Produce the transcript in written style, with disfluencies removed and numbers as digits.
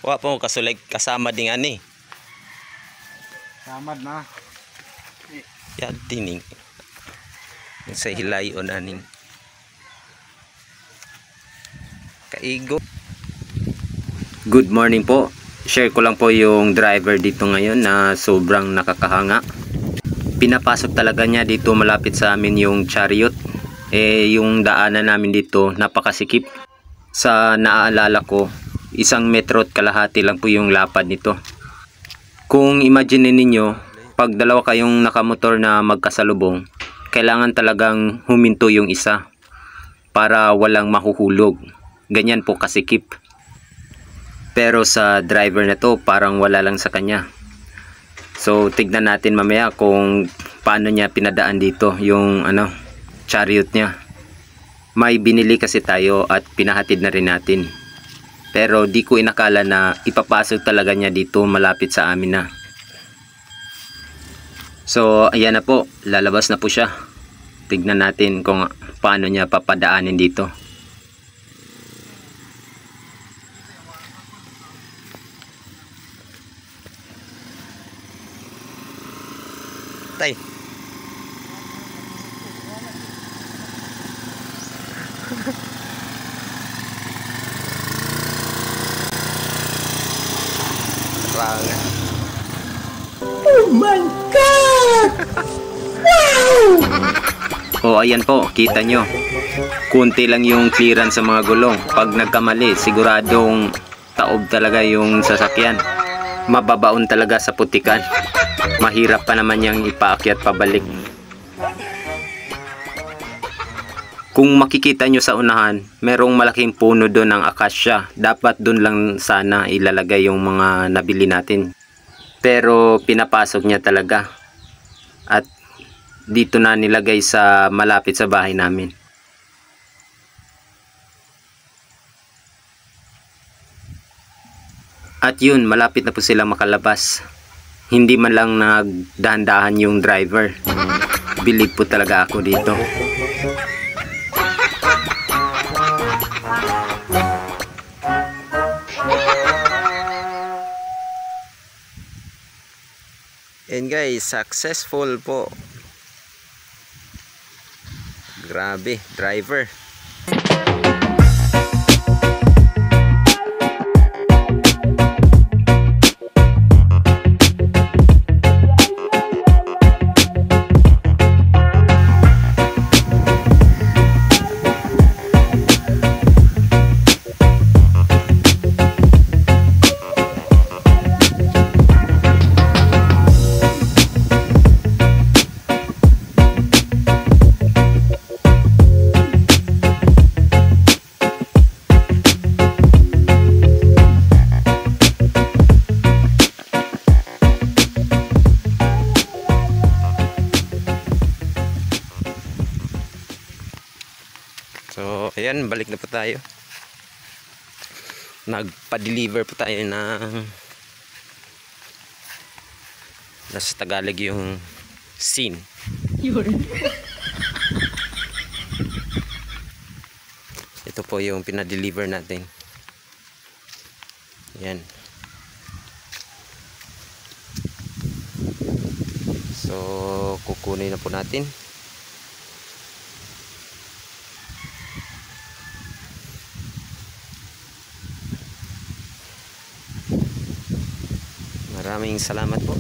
Wa po kasulig kasama ding ani. Samad na. Yan tining. Sa hilayon aning. Kaigo. Good morning po. Share ko lang po yung driver dito ngayon na sobrang nakakahanga. Pinapasok talaga niya dito malapit sa amin yung chariot. Yung daanan namin dito napakasikip. Sa naaalala ko, 1 metro at kalahati lang po yung lapad nito. Kung imagine ninyo, pag dalawa kayong nakamotor na magkasalubong, kailangan talagang huminto yung isa para walang mahuhulog. Ganyan po kasikip. Pero sa driver na to, parang wala lang sa kanya. So tignan natin mamaya kung paano niya pinadaan dito yung chariot niya. May binili kasi tayo at pinahatid na rin natin. Pero di ko inakala na ipapasok talaga niya dito malapit sa amin na. So ayan na po, lalabas na po siya. Tignan natin kung paano niya papadaanin dito. Tay. Oh my God! O ayan po, kita nyo. Kunti lang yung clearance sa mga gulong. Pag nagkamali, siguradong taob talaga yung sasakyan. Mababaon talaga sa putikan. Mahirap pa naman yung ipaakyat pabalik. Kung makikita nyo sa unahan, merong malaking puno doon ng akasya. Dapat doon lang sana ilalagay yung mga nabili natin. Pero pinapasok niya talaga. At dito na nilagay sa malapit sa bahay namin. At yun, malapit na po silang makalabas. Hindi man lang nagdahan-dahan yung driver. Believe po talaga ako dito. And guys, successful po. Grabe, driver. So, ayan, balik na po tayo. Nagpa-deliver po tayo ng nasa Tagalog yung scene. Ito po yung pinadeliver natin. Ayan. So, kukunin na po natin. Maraming salamat po.